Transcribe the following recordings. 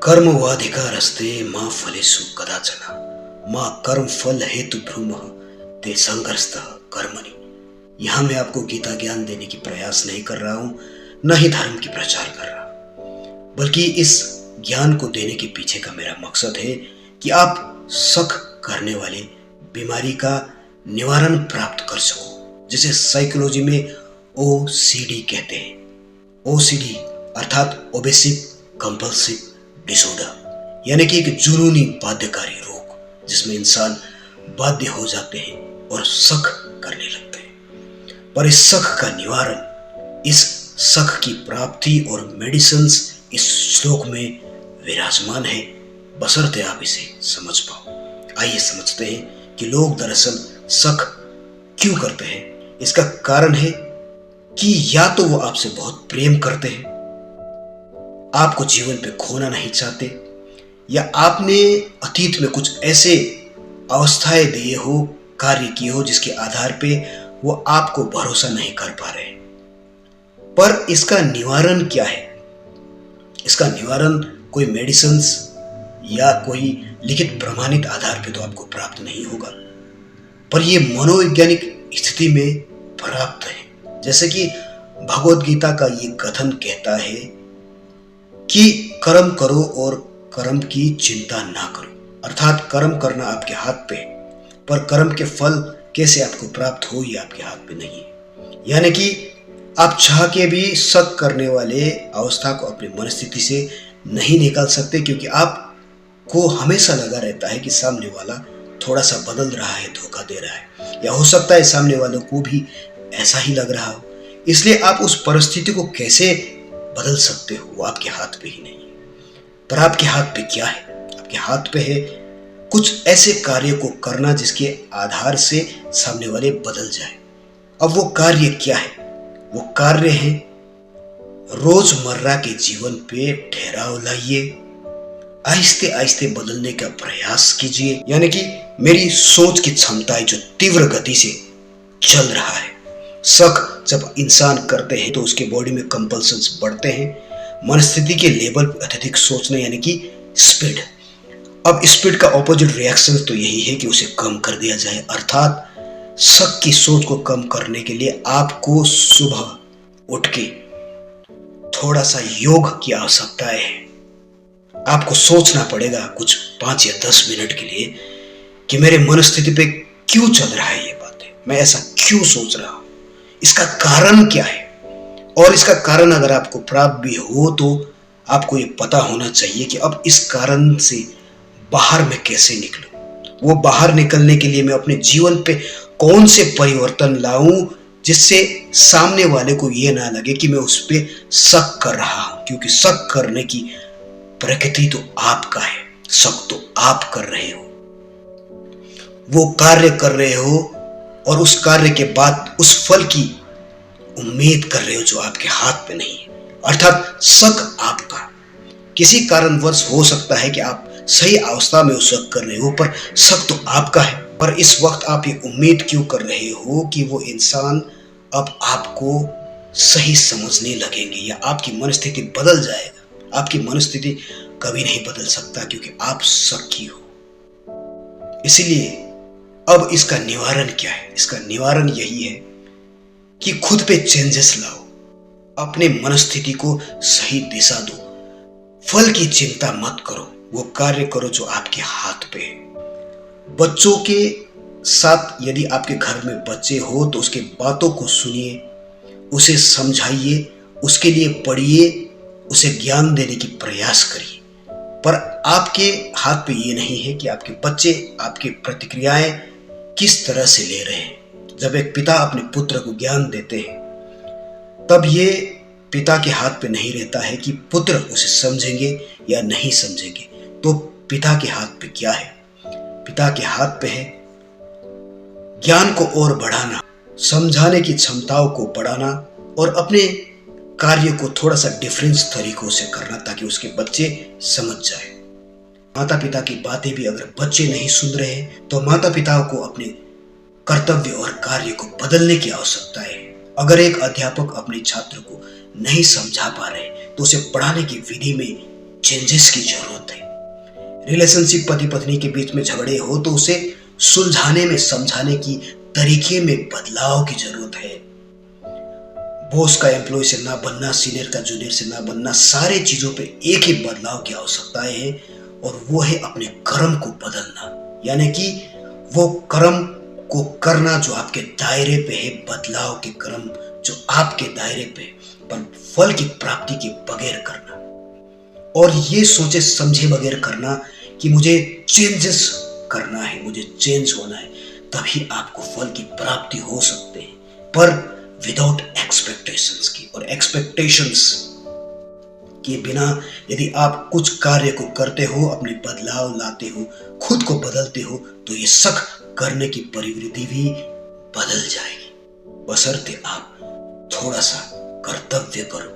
कर्मवाधिकारस्ते मा फलेषु कदाचन मा कर्म फल हेतु भ्रूमः ते संघर्षतः कर्मणि। यहाँ मैं आपको गीता ज्ञान देने की प्रयास नहीं कर रहा हूँ, न ही धर्म की प्रचार कर रहा हूँ, बल्कि इस ज्ञान को देने के पीछे का मेरा मकसद है कि आप शक करने वाले बीमारी का निवारण प्राप्त कर सको, जिसे साइकोलॉजी में OCD कहते हैं। OCD अर्थात ओबेसिव कंपल्सिव डिसऑर्डर, यानी कि एक जुनूनी बाध्यकारी रोग, जिसमें इंसान बाध्य हो जाते हैं और शक करने लगते हैं। पर इस शक का निवारण, इस शक की प्राप्ति और मेडिसिन्स इस श्लोक में विराजमान है, बशर्ते आप इसे समझ पाओ। आइए समझते हैं कि लोग दरअसल शक क्यों करते हैं। इसका कारण है कि या तो वो आपसे बहुत प्रेम करते हैं, आपको जीवन पे खोना नहीं चाहते, या आपने अतीत में कुछ ऐसे अवस्थाएं दिए हो, कार्य किए हो, जिसके आधार पे वो आपको भरोसा नहीं कर पा रहे। पर इसका निवारण क्या है? इसका निवारण कोई मेडिसिन्स या कोई लिखित प्रमाणित आधार पे तो आपको प्राप्त नहीं होगा, पर यह मनोवैज्ञानिक स्थिति में प्राप्त है। जैसे कि भगवद गीता का ये कथन कहता है कि कर्म करो और कर्म की चिंता ना करो, अर्थात कर्म करना आपके हाथ पे है, पर कर्म के फल कैसे आपको प्राप्त हो ये आपके हाथ पे नहीं है। यानी कि आप चाह के भी शक करने वाले अवस्था को अपनी मनस्थिति से नहीं निकाल सकते, क्योंकि आपको हमेशा लगा रहता है कि सामने वाला थोड़ा सा बदल रहा है, धोखा दे रहा है, या हो सकता है सामने वालों को भी ऐसा ही लग रहा हो। इसलिए आप उस परिस्थिति को कैसे बदल सकते हो वो आपके हाथ पे ही नहीं है। पर आपके हाथ पे क्या है? आपके हाथ पे है कुछ ऐसे कार्य को करना जिसके आधार से सामने वाले बदल जाए। अब वो कार्य क्या है? वो कार्य है रोजमर्रा के जीवन पे ठहराव लाइए, आहिस्ते आहिस्ते बदलने का प्रयास कीजिए। यानी कि मेरी सोच की क्षमताएं जो तीव्र गति से चल रहा है। शक जब इंसान करते हैं तो उसके बॉडी में कंपल्शंस बढ़ते हैं, मनस्थिति के लेवल पर अत्यधिक सोचने, यानी कि स्पीड। अब स्पीड का ऑपोजिट रिएक्शन तो यही है कि उसे कम कर दिया जाए, अर्थात शक की सोच को कम करने के लिए आपको सुबह उठ के थोड़ा सा योग की आवश्यकता है। आपको सोचना पड़ेगा कुछ 5 या 10 मिनट के लिए कि मेरे मनस्थिति पे क्यों चल रहा है ये बातें, मैं ऐसा क्यों सोच रहा हूं, इसका कारण क्या है। और इसका कारण अगर आपको प्राप्त भी हो तो आपको ये पता होना चाहिए कि अब इस कारण से बाहर मैं कैसे निकलूं। वो बाहर निकलने के लिए मैं अपने जीवन पे कौन से परिवर्तन लाऊं जिससे सामने वाले को ये ना लगे कि मैं उस पर शक कर रहा हूं, क्योंकि शक करने की प्रकृति तो आपका है, शक तो आप कर रहे हो, वो कार्य कर रहे हो और उस कार्य के बाद उस फल की उम्मीद कर रहे हो जो आपके हाथ पे नहीं है। अर्थात शक आपका किसी कारणवश हो सकता है कि आप सही अवस्था में शक कर रहे हो, पर शक तो आपका है। पर इस वक्त आप ये उम्मीद क्यों कर रहे हो कि वो इंसान अब आपको सही समझने लगेंगे या आपकी मनस्थिति बदल जाएगा। आपकी मनस्थिति कभी नहीं बदल सकता, क्योंकि आप शकी हो। इसीलिए अब इसका निवारण क्या है? इसका निवारण यही है कि खुद पे चेंजेस लाओ, अपने मनस्थिति को सही दिशा दो, फल की चिंता मत करो, वो कार्य करो जो आपके हाथ पे है। बच्चों के साथ यदि आपके घर में बच्चे हो तो उसके बातों को सुनिए, उसे समझाइए, उसके लिए पढ़िए, उसे ज्ञान देने की प्रयास करिए। पर आपके हाथ पे ये नहीं है कि आपके बच्चे आपकी प्रतिक्रियाएं किस तरह से ले रहे हैं। जब एक पिता अपने पुत्र को ज्ञान देते हैं तब ये पिता के हाथ पे नहीं रहता है कि पुत्र उसे समझेंगे या नहीं समझेंगे। तो पिता के हाथ पे क्या है? पिता के हाथ पे है ज्ञान को और बढ़ाना, समझाने की क्षमताओं को बढ़ाना और अपने कार्य को थोड़ा सा डिफरेंट तरीकों से करना, ताकि उसके बच्चे समझ जाए। माता पिता की बातें भी अगर बच्चे नहीं सुन रहे हैं तो माता पिता को अपने कर्तव्य और कार्य को बदलने की आवश्यकता है। अगर एक अध्यापक अपने छात्र को नहीं समझा पा रहे तो उसे पढ़ाने की विधि में चेंजेस की जरूरत है। रिलेशनशिप पति पत्नी के बीच में झगड़े हो तो उसे सुलझाने में, समझाने की तरीके में बदलाव की जरूरत है। बॉस का एम्प्लॉय से ना बनना, सीनियर का जूनियर से ना बनना, सारे चीजों पे एक ही बदलाव की आवश्यकता है और वो है अपने कर्म को बदलना। यानी कि वो कर्म को करना जो आपके दायरे पे है, बदलाव के कर्म जो आपके दायरे पे, पर फल की प्राप्ति के बगैर करना और ये सोचे समझे बगैर करना कि मुझे चेंजेस करना है, मुझे चेंज होना है, तभी आपको फल की प्राप्ति हो सकते हैं, पर विदाउट एक्सपेक्टेशंस की। और एक्सपेक्टेशंस के बिना यदि आप कुछ कार्य को करते हो, अपने बदलाव लाते हो, खुद को बदलते हो, तो ये शक करने की प्रवृत्ति भी बदल जाएगी, बशर्ते आप थोड़ा सा कर्तव्य करो,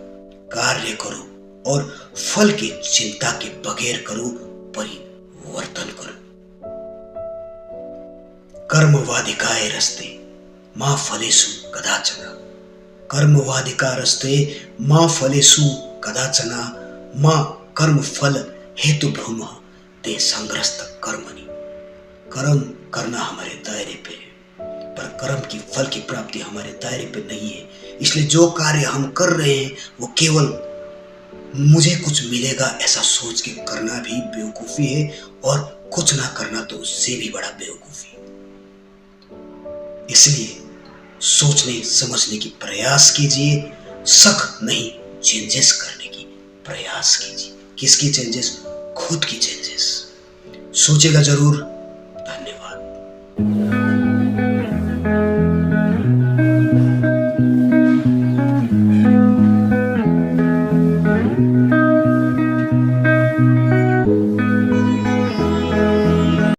कार्य करो और फल की चिंता के बगैर करो, परिवर्तन करो। कर्मवादिकाय रस्ते मां फलेषु कदाचन, कर्मवादिका रस्ते मां फलेषु कदाचन, मां कर्म फल हेतु भ्रूम ते संग्रस्त कर्मणि। कर्म करना हमारे दायरे पे है, पर कर्म की फल की प्राप्ति हमारे दायरे पे नहीं है। इसलिए जो कार्य हम कर रहे हैं वो केवल मुझे कुछ मिलेगा ऐसा सोच के करना भी बेवकूफी है, और कुछ ना करना तो उससे भी बड़ा बेवकूफी है। इसलिए सोचने समझने की प्रयास कीजिए, शक नहीं, चेंजेस करने की प्रयास कीजिए। किसकी चेंजेस? खुद की चेंजेस। सोचेगा जरूर,